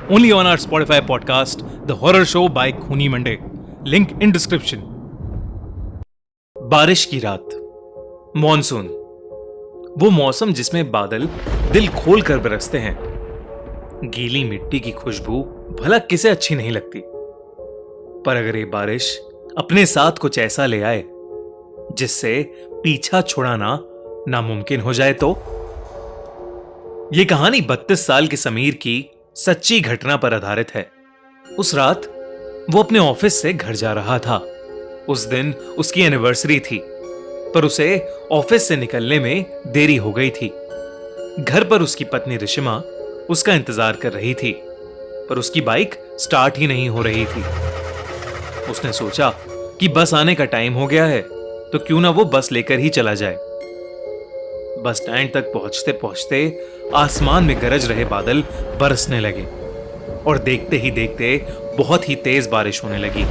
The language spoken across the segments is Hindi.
only on our Spotify podcast, The Horror Show by खूनी मंडे. Link in description. बारिश की रात, मॉनसून, वो मौसम जिसमें बादल दिल खोल कर बरसते हैं. गीली मिट्टी की खुशबू भला किसे अच्छी नहीं लगती, पर अगर ये बारिश अपने साथ कुछ ऐसा ले आए जिससे पीछा छुड़ाना नामुमकिन हो जाए तो. यह कहानी 32 साल के समीर की सच्ची घटना पर आधारित है. उस रात वो अपने ऑफिस से घर जा रहा था. उस दिन उसकी एनिवर्सरी थी, पर उसे ऑफिस से निकलने में देरी हो गई थी. घर पर उसकी पत्नी रिशिमा उसका इंतजार कर रही थी, पर उसकी बाइक स्टार्ट ही नहीं हो रही थी. उसने सोचा कि बस आने का टाइम हो गया है, तो क्यों ना वो बस लेकर ही चला जाए. बस स्टैंड तक पहुंचते पहुंचते आसमान में गरज रहे बादल बरसने लगे और देखते ही देखते बहुत ही तेज बारिश होने लगी.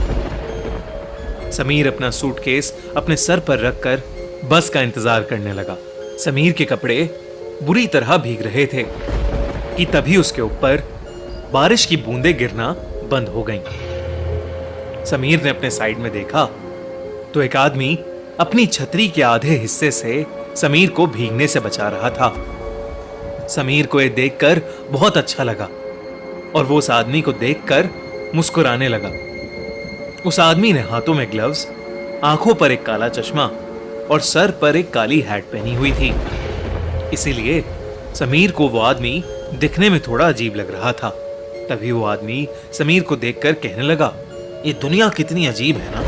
समीर अपना सूटकेस अपने सर पर रखकर बस का इंतजार करने लगा. समीर के कपड़े बुरी तरह भीग रहे थे कि तभी उसके ऊपर बारिश की बूंदें गिरना बंद हो गईं. समीर ने अपने साइड में देखा तो एक आदमी अपनी छतरी के आधे हिस्से से समीर को भीगने से बचा रहा था. समीर को यह देखकर बहुत अच्छा लगा और वो उस आदमी को देखकर मुस्कुराने लगा. उस आदमी ने हाथों में ग्लव्स, आंखों पर एक काला चश्मा और सर पर एक काली हैट पहनी हुई थी. इसीलिए समीर को वो आदमी दिखने में थोड़ा अजीब लग रहा था. तभी वो आदमी समीर को देखकर कहने लगा, ये दुनिया कितनी अजीब है ना.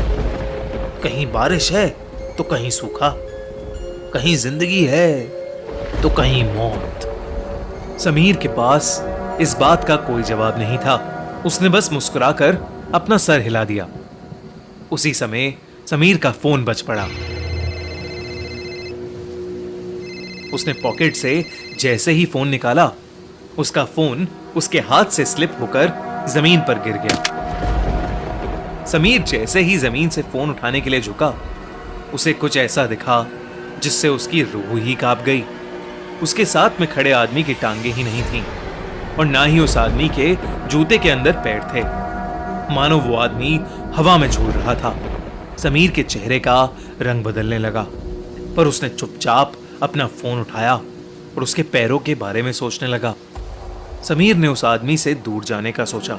कहीं बारिश है तो कहीं सूखा, कहीं जिंदगी है तो कहीं मौत. समीर के पास इस बात का कोई जवाब नहीं था. उसने बस मुस्कुराकर अपना सर हिला दिया. उसी समय समीर का फोन बज पड़ा. उसने पॉकेट से जैसे ही फोन निकाला, उसका फोन उसके हाथ से स्लिप होकर जमीन पर गिर गया. समीर जैसे ही जमीन से फोन उठाने के लिए झुका, उसे कुछ ऐसा दिखा जिससे उसकी रूह ही कांप गई. उसके साथ में खड़े आदमी की टांगे ही नहीं थीं और ना ही उस आदमी के जूते के अंदर पैर थे. मानो वो आदमी हवा में झूल रहा था. समीर के चेहरे का रंग बदलने लगा, पर उसने चुपचाप अपना फोन उठाया और उसके पैरों के बारे में सोचने लगा. समीर ने उस आदमी से दूर जाने का सोचा,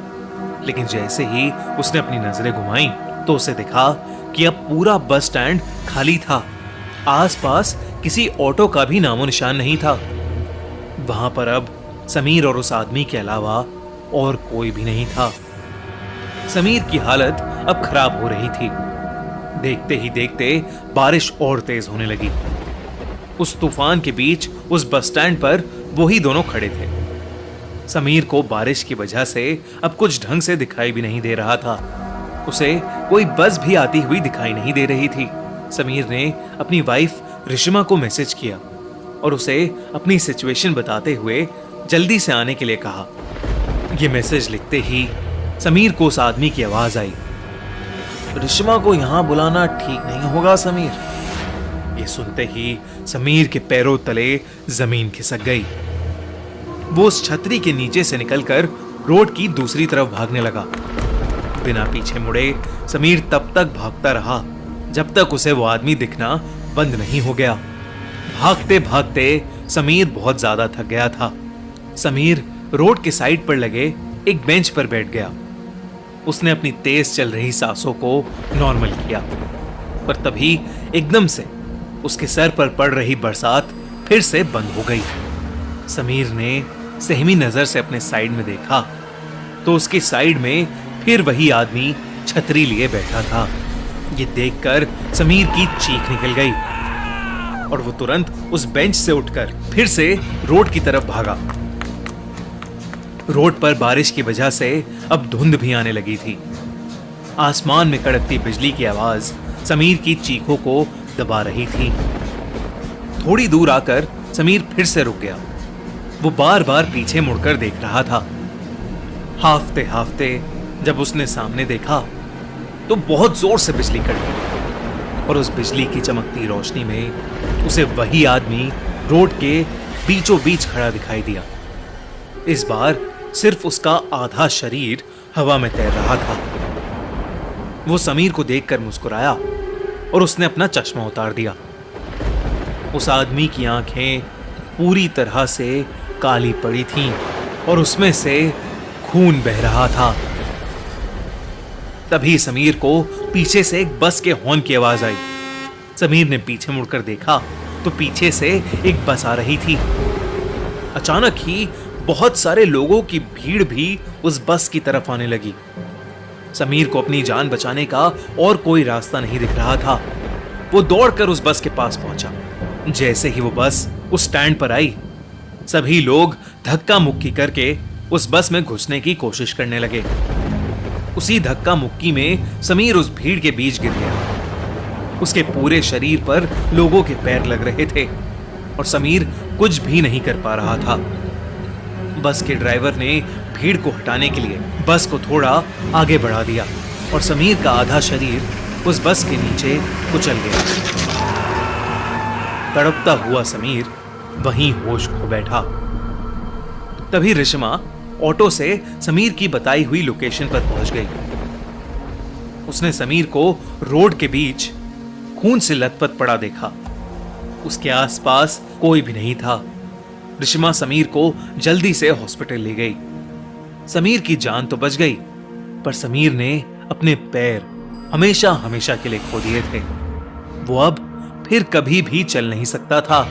लेकिन जैसे ही उसने अपनी नजरें घुमाई तो उसे दिखा कि अब पूरा बस स्टैंड खाली था. आसपास किसी ऑटो का भी नामो निशान नहीं था. वहां पर अब समीर और उस आदमी के अलावा और कोई भी नहीं था. समीर की हालत अब खराब हो रही थी. देखते ही देखते बारिश और तेज होने लगी. उस तूफान के बीच उस बस स्टैंड पर वो ही दोनों खड़े थे. समीर को बारिश की वजह से अब कुछ ढंग से दिखाई भी नहीं दे रहा था. उसे कोई बस भी आती हुई दिखाई नहीं दे रही थी. समीर ने अपनी वाइफ रिशिमा को मैसेज किया और उसे अपनी सिचुएशन बताते हुए जल्दी से आने के लिए कहा. यह मैसेज लिखते ही समीर को उस आदमी की आवाज आई, रिशिमा को यहां बुलाना ठीक नहीं होगा समीर. ये सुनते ही समीर के पैरों तले जमीन खिसक गई. वो उस छतरी के नीचे से निकलकर रोड की दूसरी तरफ भागने लगा. बिना पीछे मुड़े समीर तब तक भागता रहा जब तक उसे वो आदमी दिखना बंद नहीं हो गया. भागते भागते समीर बहुत ज्यादा थक गया था. समीर रोड के साइड पर लगे एक बेंच पर बैठ गया. उसने अपनी तेज चल रही सांसों को नॉर्मल किया, पर तभी एकदम से उसके सर पर पड़ रही बरसात फिर से बंद हो गई. समीर ने सहमी नजर से अपने साइड में देखा तो उसकी साइड में फिर वही आदमी छतरी लिए बैठा था. ये देखकर समीर की चीख निकल गई और वो तुरंत उस बेंच से उठकर फिर से रोड की तरफ भागा. रोड पर बारिश की वजह से अब धुंध भी आने लगी थी. आसमान में कड़कती बिजली की आवाज समीर की चीखों को दबा रही थी. थोड़ी दूर आकर समीर फिर से रुक गया. वो बार बार पीछे मुड़कर देख रहा था. हाफते हाफते जब उसने सामने देखा तो बहुत जोर से बिजली कड़की और उस बिजली की चमकती रोशनी में उसे वही आदमी रोड के बीचों बीच खड़ा दिखाई दिया. इस बार सिर्फ उसका आधा शरीर हवा में तैर रहा था। वो समीर को देखकर मुस्कुराया और उसने अपना चश्मा उतार दिया। उस आदमी की आंखें पूरी तरह से काली पड़ी थीं और उसमें से खून बह रहा था। तभी समीर को पीछे से एक बस के हॉर्न की आवाज आई। समीर ने पीछे मुड़कर देखा तो पीछे से एक बस आ रही थी। अचानक ही बहुत सारे लोगों की भीड़ भी उस बस की तरफ आने लगी। समीर को अपनी जान बचाने का और कोई रास्ता नहीं दिख रहा था। वो दौड़कर उस बस के पास पहुंचा। जैसे ही वो बस उस स्टैंड पर आई, सभी लोग धक्का मुक्की करके उस बस में घुसने की कोशिश करने लगे। उसी धक्का मुक्की में समीर उस भीड़ के बीच गिर गया। उसके पूरे शरीर पर लोगों के पैर लग रहे थे और समीर कुछ भी नहीं कर पा रहा था। बस के ड्राइवर ने भीड़ को हटाने के लिए बस को थोड़ा आगे बढ़ा दिया और समीर का आधा शरीर उस बस के नीचे कुचल गया। तड़पता हुआ समीर वहीं होश खो बैठा। तभी रिश्मा ऑटो से समीर की बताई हुई लोकेशन पर पहुंच गई। उसने समीर को रोड के बीच खून से लथपथ पड़ा देखा। उसके आसपास कोई भी नहीं था। रिश्मा समीर को जल्दी से हॉस्पिटल ले गई। समीर की जान तो बच गई, पर समीर ने अपने पैर हमेशा हमेशा के लिए खो दिए थे। वो अब फिर कभी भी चल नहीं सकता था।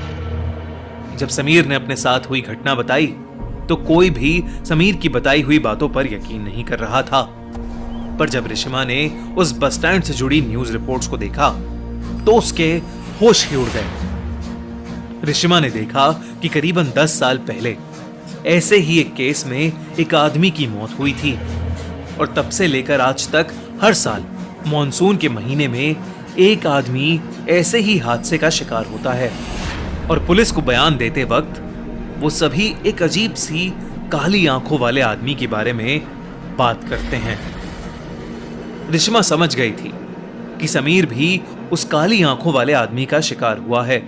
जब समीर ने अपने साथ हुई घटना बताई तो कोई भी समीर की बताई हुई बातों पर यकीन नहीं कर रहा था। पर जब रिश्मा ने उस बस स्टैंड से जुड़ी न्यूज रिपोर्ट्स को देखा तो उसके होश ही उड़ गए। रिश्मा ने देखा कि करीबन 10 साल पहले ऐसे ही एक केस में एक आदमी की मौत हुई थी और तब से लेकर आज तक हर साल मॉनसून के महीने में एक आदमी ऐसे ही हादसे का शिकार होता है। और पुलिस को बयान देते वक्त वो सभी एक अजीब सी काली आंखों वाले आदमी के बारे में बात करते हैं। रिश्मा समझ गई थी कि समीर भी उस काली आंखों वाले आदमी का शिकार हुआ है।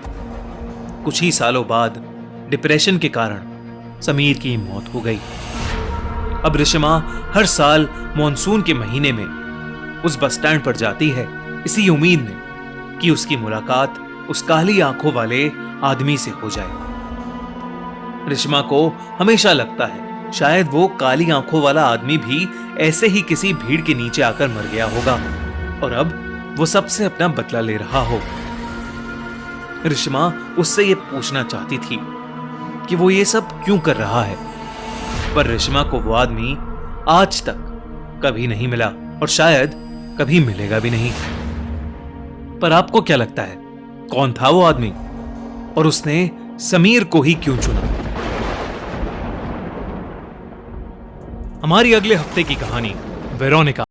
कुछ ही सालों बाद डिप्रेशन के कारण समीर की मौत हो गई। अब रिश्मा हर साल मॉनसून के महीने में उस बस स्टैंड पर जाती है, इसी उम्मीद में कि उसकी मुलाकात उस काली आंखों वाले आदमी से हो जाए। रिश्मा को हमेशा लगता है शायद वो काली आंखों वाला आदमी भी ऐसे ही किसी भीड़ के नीचे आकर मर गया होगा और अब वो सबसे अपना बदला ले रहा हो। रिश्मा उससे ये पूछना चाहती थी कि वो ये सब क्यों कर रहा है, पर रिश्मा को वो आदमी आज तक कभी नहीं मिला और शायद कभी मिलेगा भी नहीं। पर आपको क्या लगता है, कौन था वो आदमी और उसने समीर को ही क्यों चुना? हमारी अगले हफ्ते की कहानी वेरोनिका।